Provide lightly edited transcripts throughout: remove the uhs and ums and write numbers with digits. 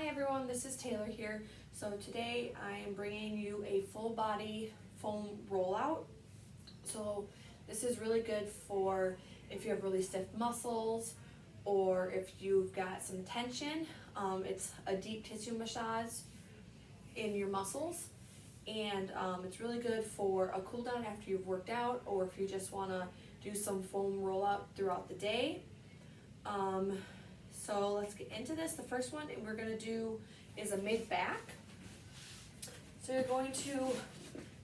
Hi everyone, this is Taylor here. So today I am bringing you a full body foam rollout. So this is really good for if you have really stiff muscles or if you've got some tension. It's a deep tissue massage in your muscles, and it's really good for a cool down after you've worked out, or if you just want to do some foam rollout throughout the day. So let's get into this. The first one we're going to do is a mid-back. So you're going to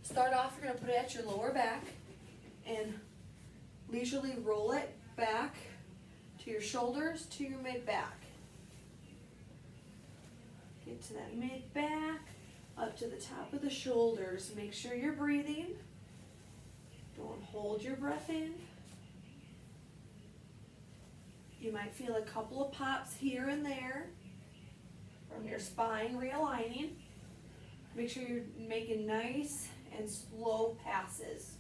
start off, you're going to put it at your lower back and leisurely roll it back to your shoulders to your mid-back. Get to that mid-back, up to the top of the shoulders. Make sure you're breathing. Don't hold your breath in. You might feel a couple of pops here and there from your spine realigning. Make sure you're making nice and slow passes.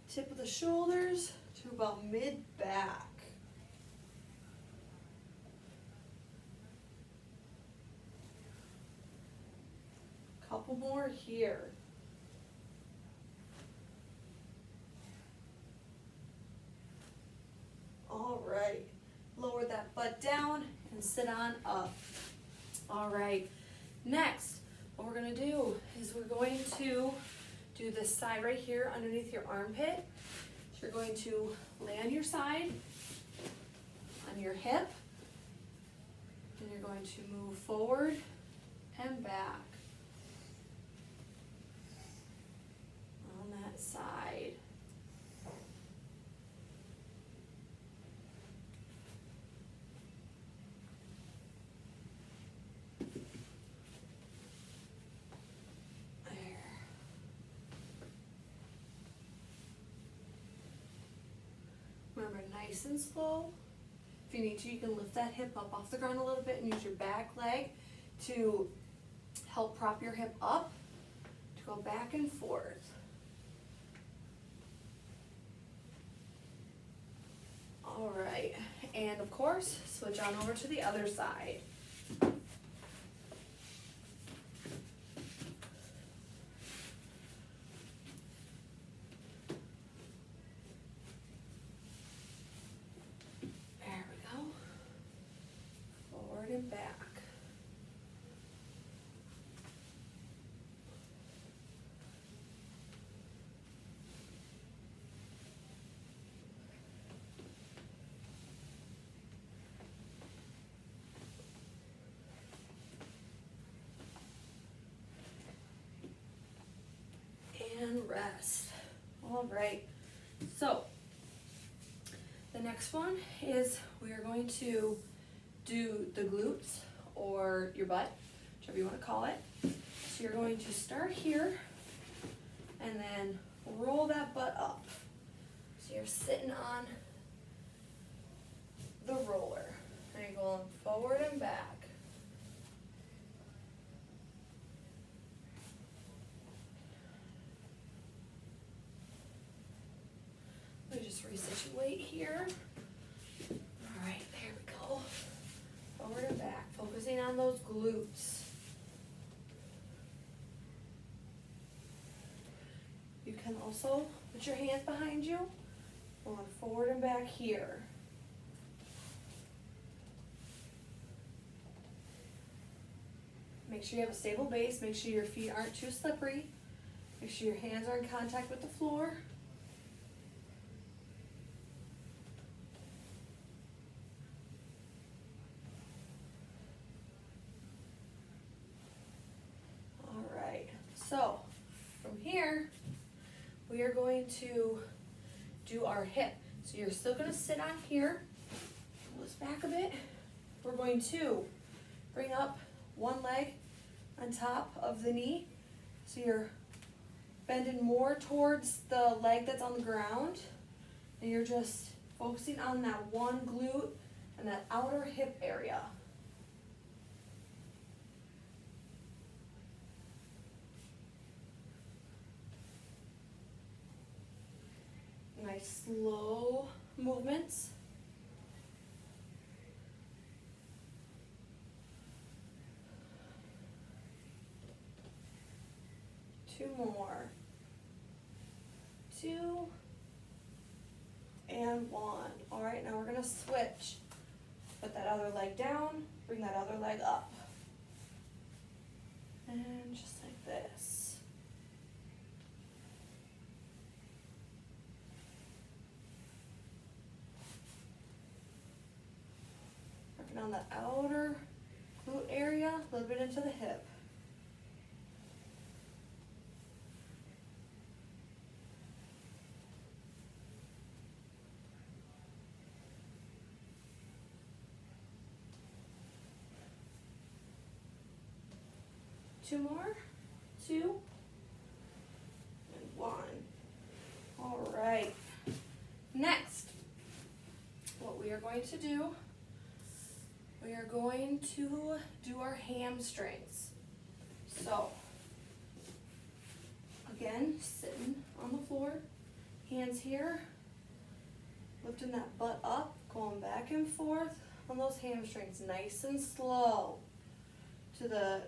Tip of the shoulders to about mid-back. Couple more here. All right, lower that butt down and sit on up. All right, next, what we're gonna do is we're going to do this side right here underneath your armpit. So you're going to lay on your side, on your hip, and you're going to move forward and back. On that side. There. Remember, nice and slow. If you need to, you can lift that hip up off the ground a little bit and use your back leg to help prop your hip up to go back and forth. All right, and of course, switch on over to the other side. There we go. Forward and back. And rest. All right, so the next one is we are going to do the glutes or your butt, whichever you want to call it. So you're going to start here and then roll that butt up. So you're sitting on the roller and you're going forward and back. Let me just resituate here. All right, there we go. Forward and back, focusing on those glutes. You can also put your hands behind you, going forward and back here. Make sure you have a stable base. Make sure your feet aren't too slippery. Make sure your hands are in contact with the floor. So from here, we are going to do our hip. So you're still going to sit on here, pull this back a bit. We're going to bring up one leg on top of the knee. So you're bending more towards the leg that's on the ground, and you're just focusing on that one glute and that outer hip area. nice slow movements. Two more. 2 and 1. All right, now we're gonna switch. Put that other leg down, bring that other leg up. And just like this. Working on the outer glute area, a little bit into the hip. Two more, 2 and 1. All right. Next, what we are going to do, we are going to do our hamstrings. So, again, sitting on the floor, hands here, lifting that butt up, going back and forth on those hamstrings, nice and slow, to the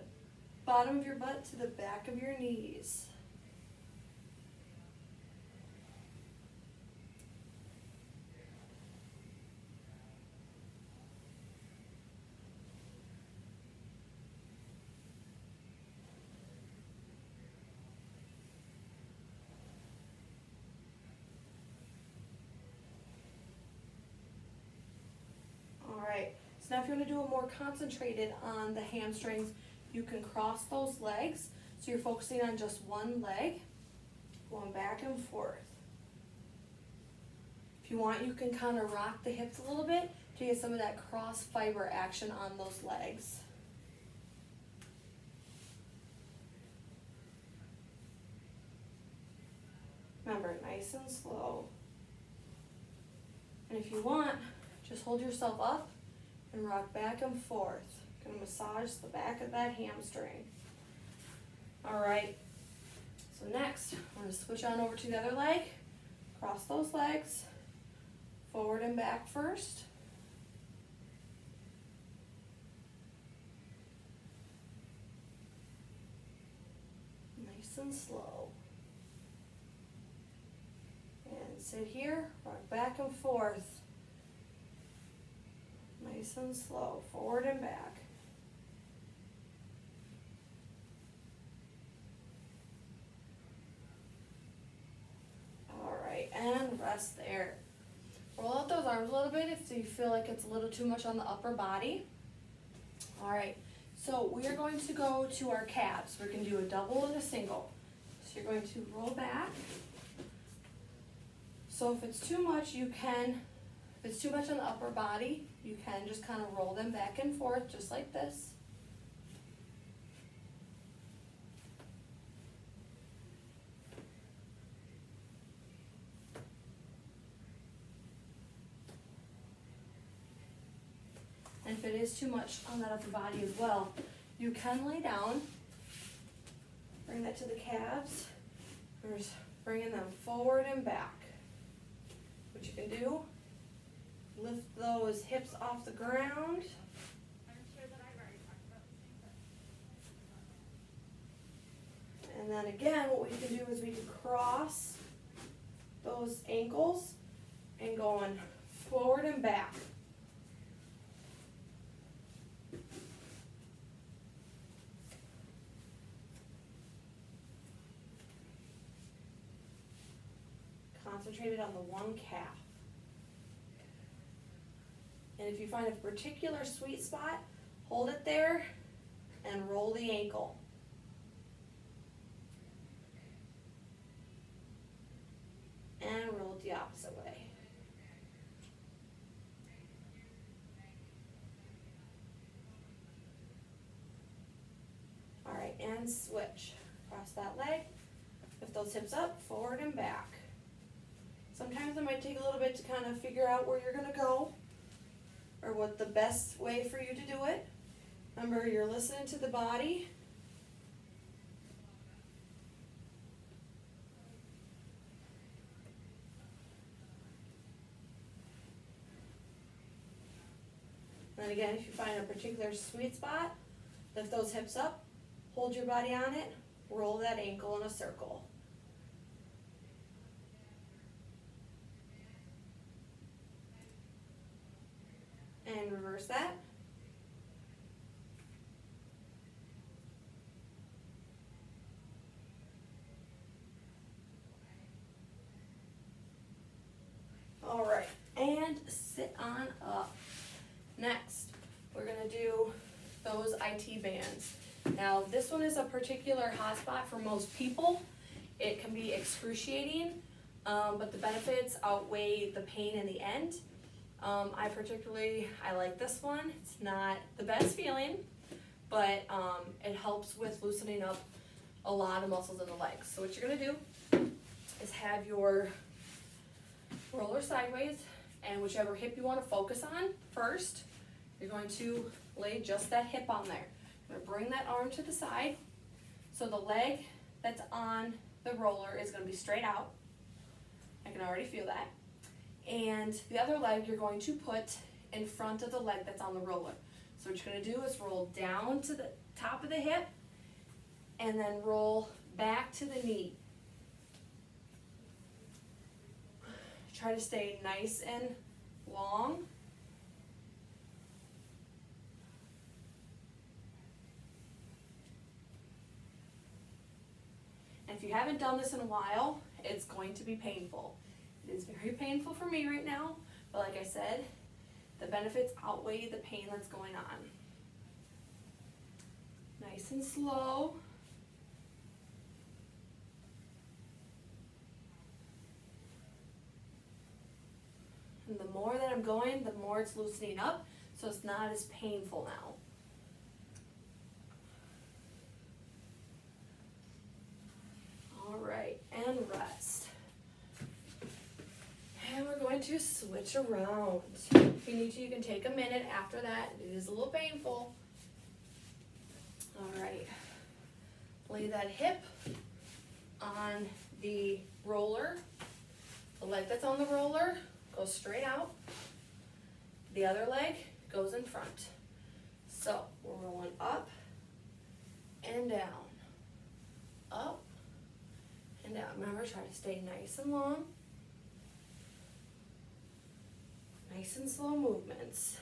bottom of your butt to the back of your knees. All right, so now if you want to do it more concentrated on the hamstrings, you can cross those legs, so you're focusing on just one leg, going back and forth. If you want, you can kind of rock the hips a little bit to get some of that cross fiber action on those legs. Remember, nice and slow. And if you want, just hold yourself up and rock back and forth. Gonna massage the back of that hamstring. All right, so next, I'm gonna switch on over to the other leg, cross those legs, forward and back first. Nice and slow. And sit here, rock back and forth. Nice and slow, forward and back. All right, and rest there. Roll out those arms a little bit if you feel like it's a little too much on the upper body. All right, so we are going to go to our calves. We're going to do a double and a single. So you're going to roll back. So if it's too much, you can, if it's too much on the upper body, you can just kind of roll them back and forth just like this. And if it is too much on that upper body as well, you can lay down, bring that to the calves. We're just bringing them forward and back. What you can do, lift those hips off the ground. And then again, what we can do is we can cross those ankles and going forward and back. Concentrated on the one calf. And if you find a particular sweet spot, hold it there and roll the ankle. And roll it the opposite way. All right, and switch. Cross that leg, lift those hips up, forward and back. Sometimes it might take a little bit to kind of figure out where you're gonna go or what the best way for you to do it. Remember, you're listening to the body. And again, if you find a particular sweet spot, lift those hips up, hold your body on it, roll that ankle in a circle. And reverse that. All right, and sit on up. Next, we're gonna do those IT bands. Now, this one is a particular hot spot for most people. It can be excruciating, but the benefits outweigh the pain in the end. I like this one. It's not the best feeling, but it helps with loosening up a lot of muscles in the legs. So what you're gonna do is have your roller sideways, and whichever hip you want to focus on first, you're going to lay just that hip on there. You're going to bring that arm to the side, so the leg that's on the roller is going to be straight out. I can already feel that. And the other leg you're going to put in front of the leg that's on the roller. So what you're going to do is roll down to the top of the hip, and then roll back to the knee. Try to stay nice and long. And if you haven't done this in a while, it's going to be painful. It is very painful for me right now, but like I said, the benefits outweigh the pain that's going on. Nice and slow. And the more that I'm going, the more it's loosening up, so it's not as painful now. All right, and rest. And we're going to switch around. If you need to, you can take a minute after that. It is a little painful. All right, lay that hip on the roller. The leg that's on the roller goes straight out. The other leg goes in front. So we're rolling up and down, up and down. Remember, try to stay nice and long, nice and slow movements.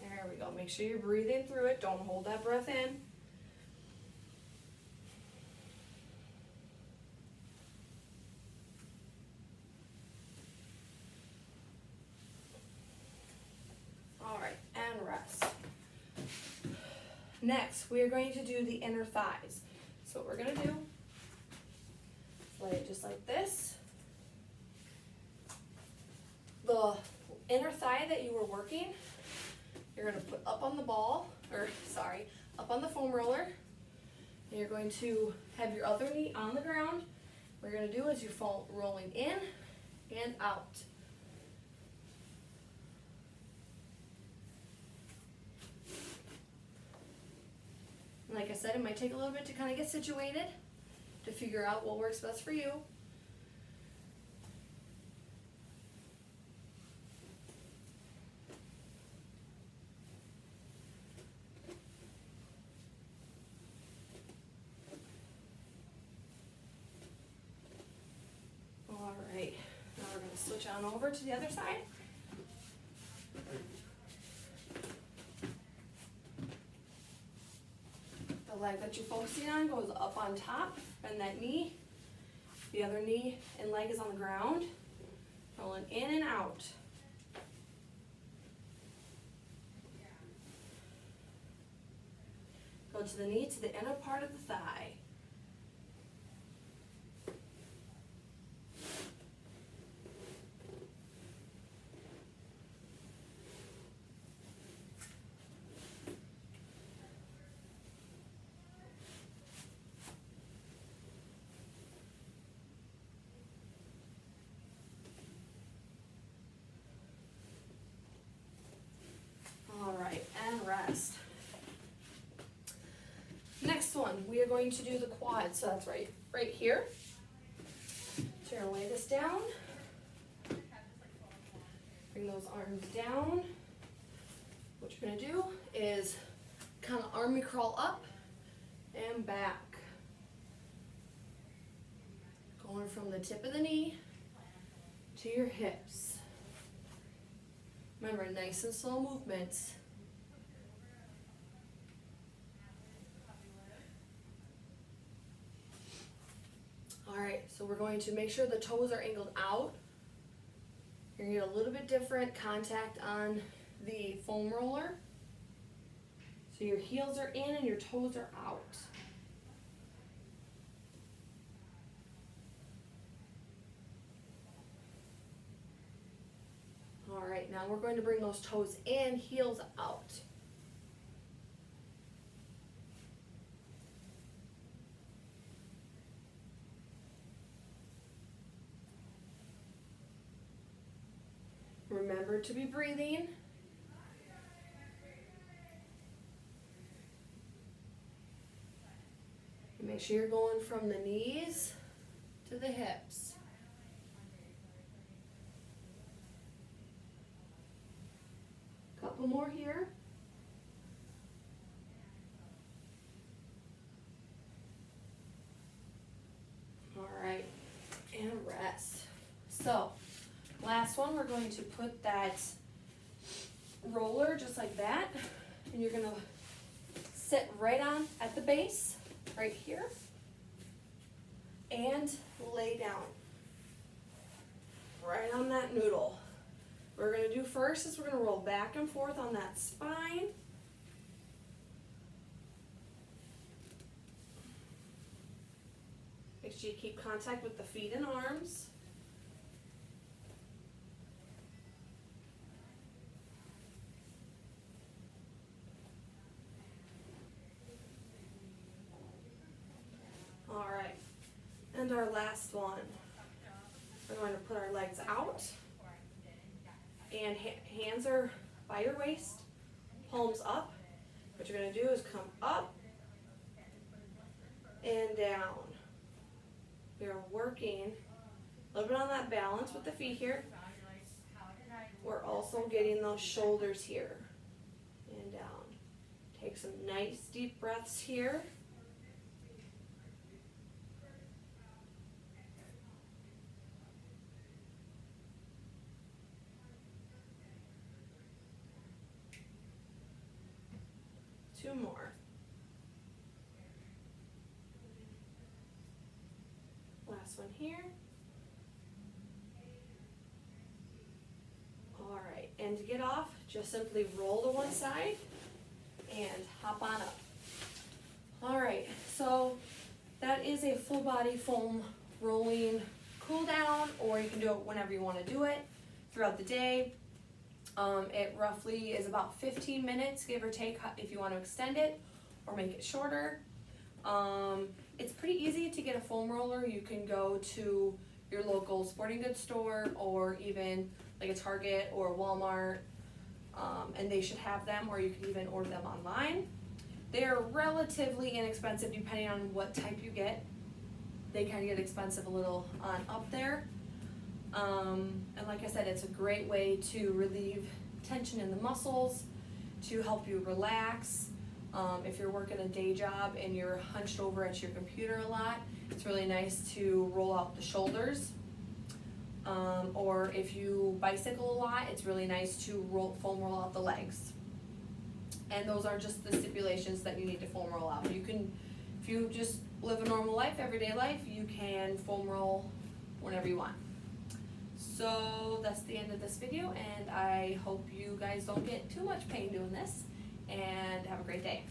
There we go. Make sure you're breathing through it. Don't hold that breath in. All right, and rest. Next, we are going to do the inner thighs. So what we're going to do, lay it just like this. The inner thigh that you were working, you're going to put up on the up on the foam roller. And you're going to have your other knee on the ground. What you're going to do is you're rolling in and out. And like I said, it might take a little bit to kind of get situated, to figure out what works best for you. Alright, now we're going to switch on over to the other side. The leg that you're focusing on goes up on top, bend that knee. The other knee and leg is on the ground. Rolling in and out. Go to the knee, to the inner part of the thigh. going to do the quad, so that's right here. So you're gonna lay this down. Bring those arms down. What you're gonna do is kind of army crawl up and back. Going from the tip of the knee to your hips. Remember, nice and slow movements. All right, so we're going to make sure the toes are angled out. You're gonna get a little bit different contact on the foam roller. So your heels are in and your toes are out. All right, now we're going to bring those toes in, heels out. Remember to be breathing. Make sure you're going from the knees to the hips. Couple more here. All right, and rest. So, last one, we're going to put that roller just like that, and you're gonna sit right on at the base, right here, and lay down right on that noodle. What we're gonna do first is we're gonna roll back and forth on that spine. Make sure you keep contact with the feet and arms. All right, and our last one. We're going to put our legs out, and hands are by your waist, palms up. What you're going to do is come up and down. We are working a little bit on that balance with the feet here. We're also getting those shoulders here and down. Take some nice deep breaths here. Two more. Last one here. All right, and to get off, just simply roll to one side and hop on up. All right, so that is a full body foam rolling cool down, or you can do it whenever you want to do it throughout the day. It roughly is about 15 minutes, give or take, if you want to extend it or make it shorter. It's pretty easy to get a foam roller. You can go to your local sporting goods store or even like a Target or Walmart, and they should have them, or you can even order them online. They're relatively inexpensive depending on what type you get. They kind of get expensive a little on up there. And like I said, it's a great way to relieve tension in the muscles, to help you relax. If you're working a day job and you're hunched over at your computer a lot, it's really nice to roll out the shoulders. Or if you bicycle a lot, it's really nice to foam roll out the legs. And those are just the stipulations that you need to foam roll out. You can, if you just live a normal life, everyday life, you can foam roll whenever you want. So that's the end of this video, and I hope you guys don't get too much pain doing this, and have a great day.